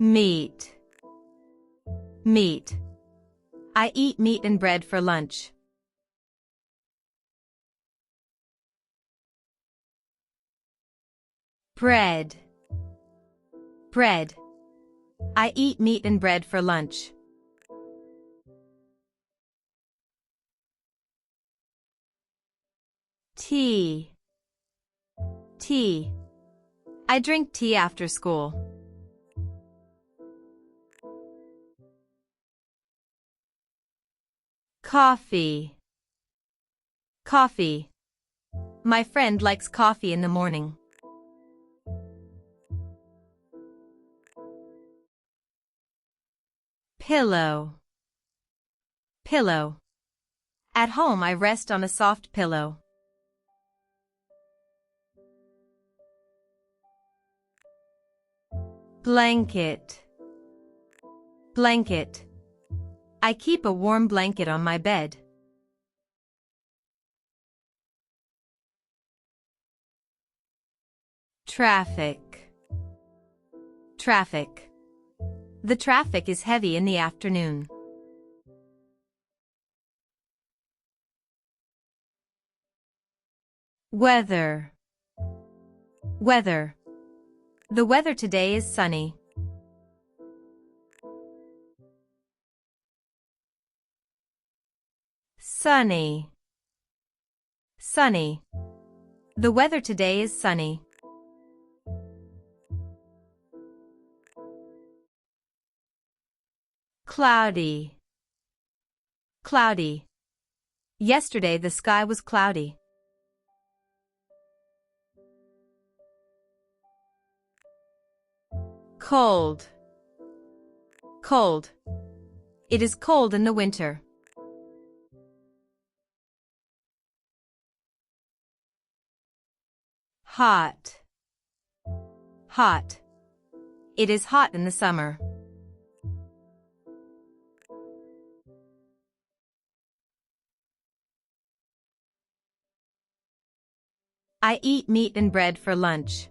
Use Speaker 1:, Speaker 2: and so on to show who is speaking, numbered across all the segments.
Speaker 1: Meat. Meat. I eat meat and bread for lunch. Bread. Bread. I eat meat and bread for lunch. Tea. Tea. I drink tea after school. Coffee. Coffee. My friend likes coffee in the morning. Pillow. Pillow. At home I rest on a soft pillow. Blanket. Blanket. I keep a warm blanket on my bed. Traffic. Traffic. The traffic is heavy in the afternoon. Weather. Weather. The weather today is sunny. Sunny. Sunny. The weather today is sunny. Cloudy. Cloudy. Yesterday the sky was cloudy. Cold. Cold. It is cold in the winter. Hot. Hot. It is hot in the summer. I eat meat and bread for lunch.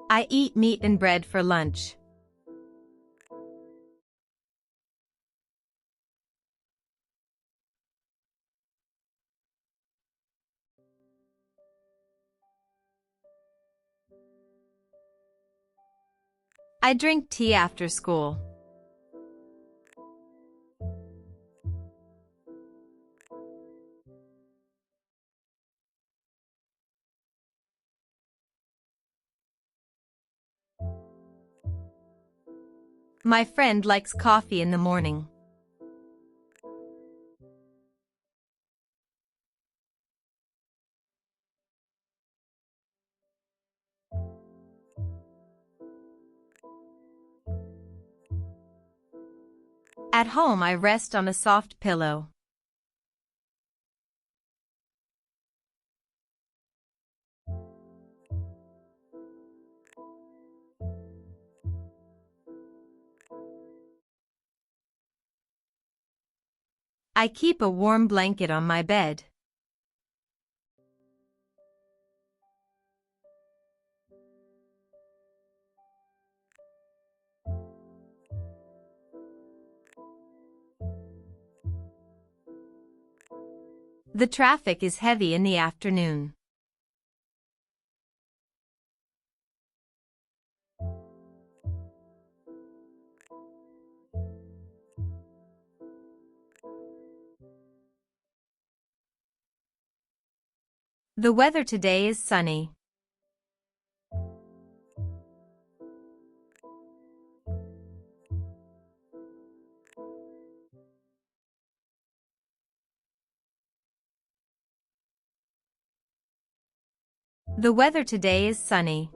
Speaker 1: I eat meat and bread for lunch. I drink tea after school. My friend likes coffee in the morning. At home I rest on a soft pillow. I keep a warm blanket on my bed. The traffic is heavy in the afternoon. The weather today is sunny. The weather today is sunny.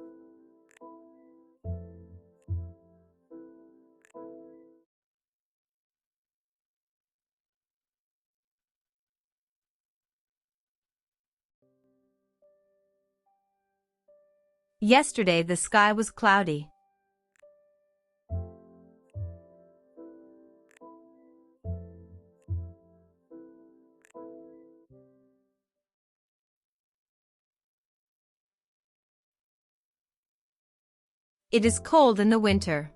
Speaker 1: Yesterday the sky was cloudy. It is cold in the winter.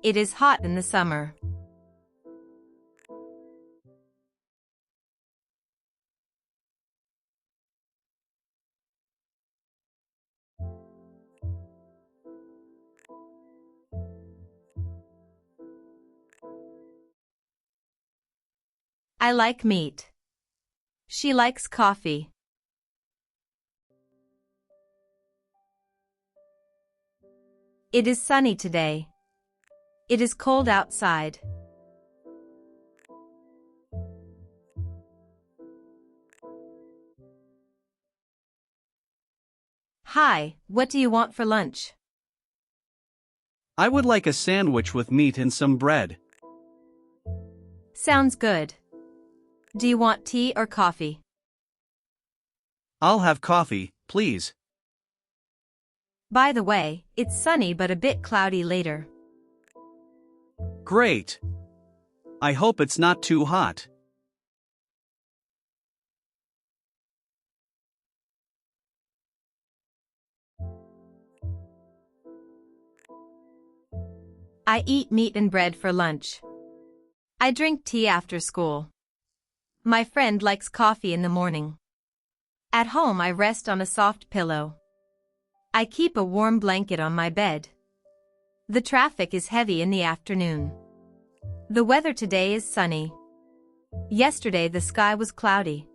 Speaker 1: It is hot in the summer. I like meat. She likes coffee. It is sunny today. It is cold outside. Hi, what do you want for lunch?
Speaker 2: I would like a sandwich with meat and some bread.
Speaker 1: Sounds good. Do you want tea or coffee?
Speaker 2: I'll have coffee, please.
Speaker 1: By the way, it's sunny but a bit cloudy later.
Speaker 2: Great. I hope it's not too hot.
Speaker 1: I eat meat and bread for lunch. I drink tea after school. My friend likes coffee in the morning. At home I rest on a soft pillow. I keep a warm blanket on my bed. The traffic is heavy in the afternoon. The weather today is sunny. Yesterday the sky was cloudy.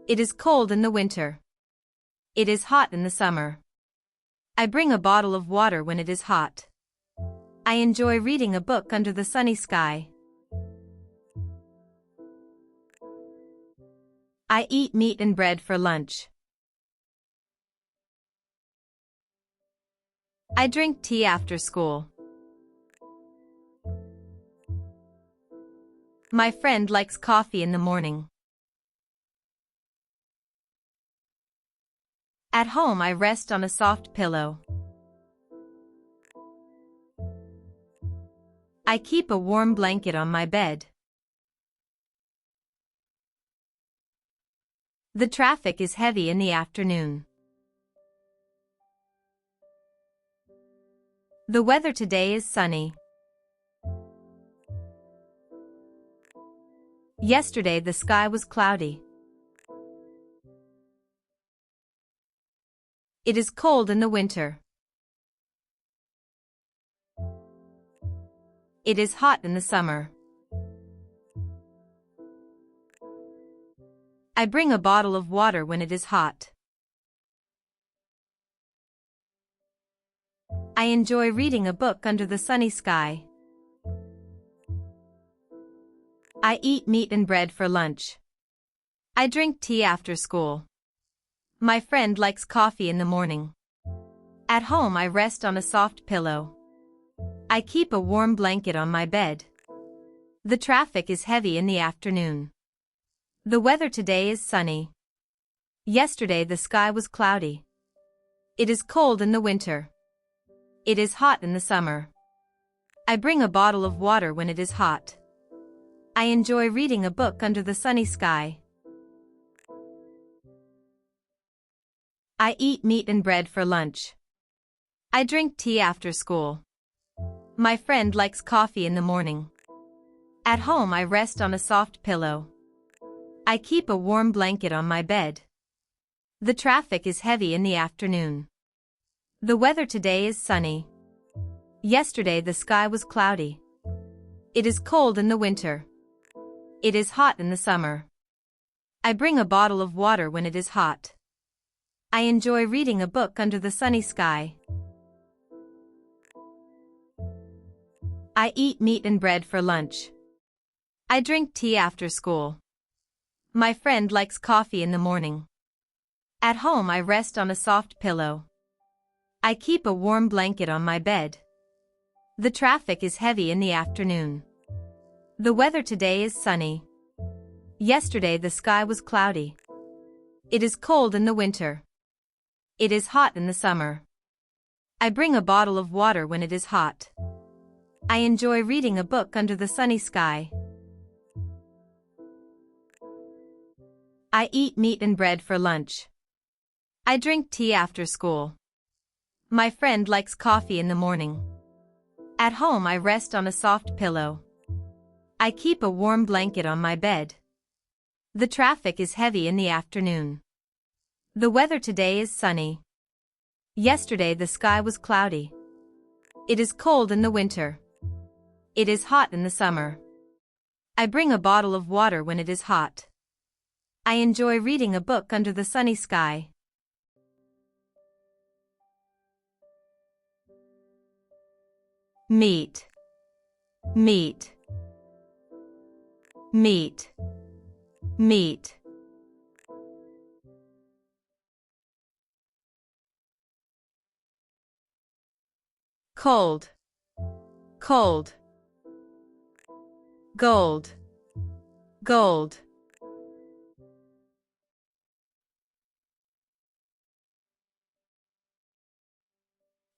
Speaker 1: It is cold in the winter. It is hot in the summer. I bring a bottle of water when it is hot. I enjoy reading a book under the sunny sky. I eat meat and bread for lunch. I drink tea after school. My friend likes coffee in the morning. At home I rest on a soft pillow. I keep a warm blanket on my bed. The traffic is heavy in the afternoon. The weather today is sunny. Yesterday the sky was cloudy. It is cold in the winter. It is hot in the summer. I bring a bottle of water when it is hot. I enjoy reading a book under the sunny sky. I eat meat and bread for lunch. I drink tea after school. My friend likes coffee in the morning. At home I rest on a soft pillow. I keep a warm blanket on my bed. The traffic is heavy in the afternoon. The weather today is sunny. Yesterday the sky was cloudy. It is cold in the winter. It is hot in the summer. I bring a bottle of water when it is hot. I enjoy reading a book under the sunny sky. I eat meat and bread for lunch. I drink tea after school. My friend likes coffee in the morning. At home I rest on a soft pillow. I keep a warm blanket on my bed. The traffic is heavy in the afternoon. The weather today is sunny. Yesterday the sky was cloudy. It is cold in the winter. It is hot in the summer. I bring a bottle of water when it is hot. I enjoy reading a book under the sunny sky. I eat meat and bread for lunch. I drink tea after school. My friend likes coffee in the morning. At home I rest on a soft pillow. I keep a warm blanket on my bed. The traffic is heavy in the afternoon. The weather today is sunny. Yesterday the sky was cloudy. It is cold in the winter. It is hot in the summer. I bring a bottle of water when it is hot. I enjoy reading a book under the sunny sky. I eat meat and bread for lunch. I drink tea after school. My friend likes coffee in the morning. At home I rest on a soft pillow. I keep a warm blanket on my bed. The traffic is heavy in the afternoon. The weather today is sunny. Yesterday the sky was cloudy. It is cold in the winter. It is hot in the summer. I bring a bottle of water when it is hot. I enjoy reading a book under the sunny sky. Meat, meat, meat, meat. Cold, cold. Gold, gold.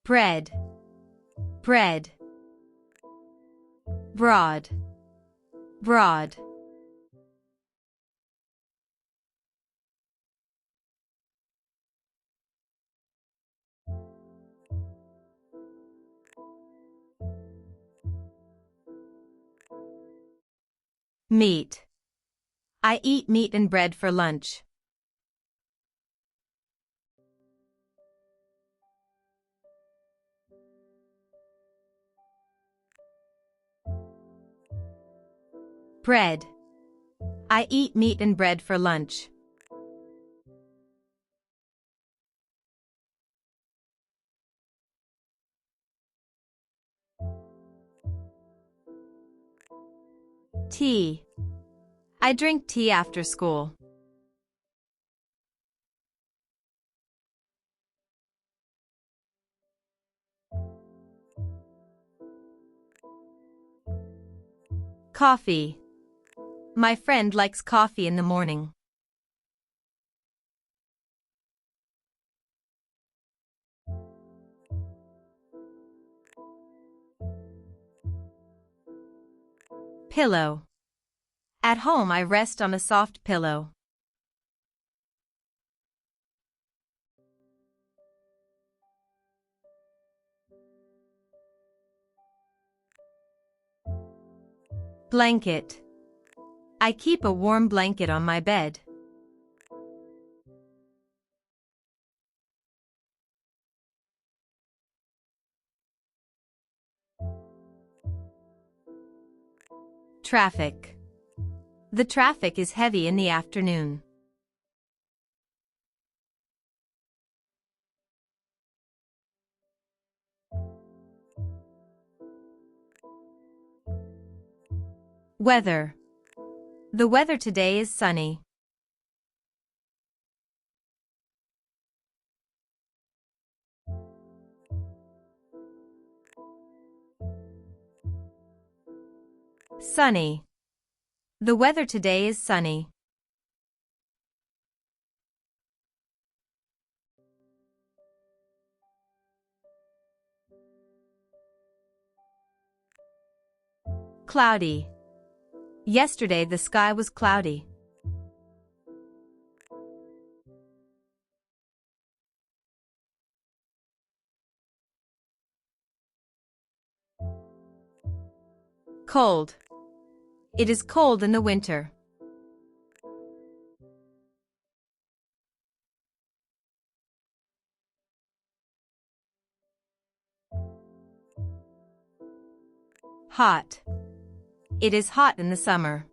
Speaker 1: Bread, bread. Broad, broad. Meat. I eat meat and bread for lunch. Bread. I eat meat and bread for lunch. Tea. I drink tea after school. Coffee. My friend likes coffee in the morning. Pillow. At home I rest on a soft pillow. Blanket. I keep a warm blanket on my bed. Traffic. The traffic is heavy in the afternoon. Weather. The weather today is sunny. Sunny. The weather today is sunny. Cloudy. Yesterday the sky was cloudy. Cold. It is cold in the winter. Hot. It is hot in the summer.